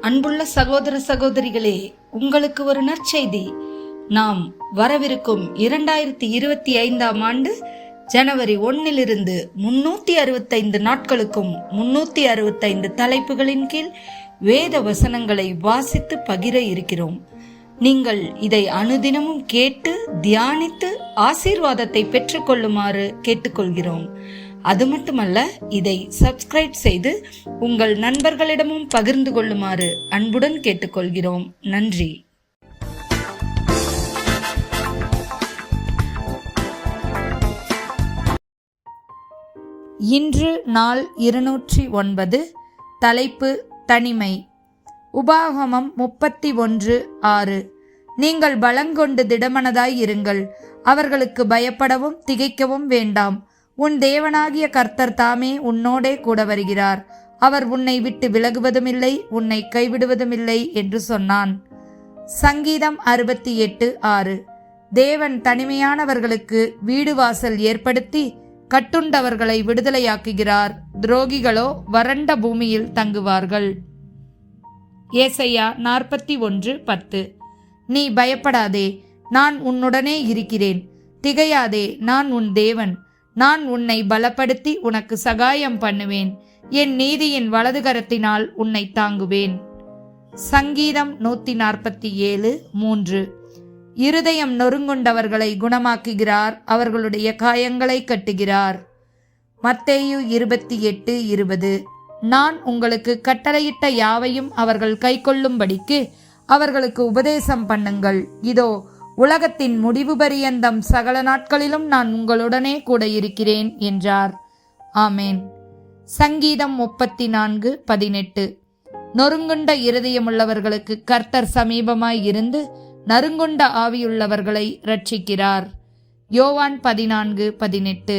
அன்புள்ள சகோதர சகோதரிகளே, உங்களுக்கு ஒரு நற்செய்தி. நாம் வரவிருக்கும் 2025 ஆண்டு ஜனவரி 1 365 நாட்களுக்கும் 365 தலைப்புகளின் கீழ் வேத வசனங்களை வாசித்து பகிர இருக்கிறோம். நீங்கள் இதை அனுதினமும் கேட்டு தியானித்து ஆசீர்வாதத்தை பெற்றுக்கொள்ளுமாறு கேட்டுக்கொள்கிறோம். அது மட்டுமல்ல, இதை சப்ஸ்கிரைப் செய்து உங்கள் நண்பர்களிடமும் பகிர்ந்து கொள்ளுமாறு அன்புடன் கேட்டுக்கொள்கிறோம். நன்றி. இன்று நாள் 209. தலைப்பு தனிமை. உபாகமம் 31:6. நீங்கள் பலங்கொண்டு திடமனதாய் இருங்கள், அவர்களுக்கு பயப்படவும் திகைக்கவும் வேண்டாம். உன் தேவனாகிய கர்த்தர் தாமே உன்னோடே கூட வருகிறார். அவர் உன்னை விட்டு விலகுவதுமில்லை, உன்னை கைவிடுவதுமில்லை என்று சொன்னான். சங்கீதம் 68:6. தேவன் தனிமையானவர்களுக்கு வீடு வாசல் ஏற்படுத்தி கட்டுண்டவர்களை விடுதலையாக்குகிறார். துரோகிகளோ வறண்ட பூமியில் தங்குவார்கள். ஏசாயா 41:10. நீ பயப்படாதே, நான் உன்னுடனே இருக்கிறேன். திகையாதே, நான் உன் தேவன். நான் உன்னை பலப்படுத்தி உனக்கு சகாயம் பண்ணுவேன். என் நீதியின் வலது கரத்தினால் உன்னை தாங்குவேன். சங்கீதம் 147:3. இருதயம் நொறுங்குண்டவர்களை குணமாக்குகிறார், அவர்களுடைய காயங்களை கட்டுகிறார். மத்தேயு 28:20. நான் உங்களுக்கு கட்டளையிட்ட யாவையும் அவர்கள் கைக்கொள்ளும்படிக்கு அவர்களுக்கு உபதேசம் பண்ணுங்கள். இதோ, உலகத்தின் முடிவு பரியந்தம் சகல நாட்களிலும் நான் உங்களுடனே கூட இருக்கிறேன் என்றார். ஆமேன். சங்கீதம் 34:18. நொறுங்குண்ட இருதயமுள்ளவர்களுக்கு கர்த்தர் சமீபமாய் இருந்து நறுங்குண்ட ஆவியுள்ளவர்களை ரட்சிக்கிறார். யோவான் 14:18.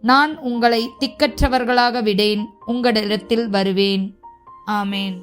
நான் உங்களை திக்கற்றவர்களாக விடேன், உங்களிடத்தில் வருவேன். ஆமேன்.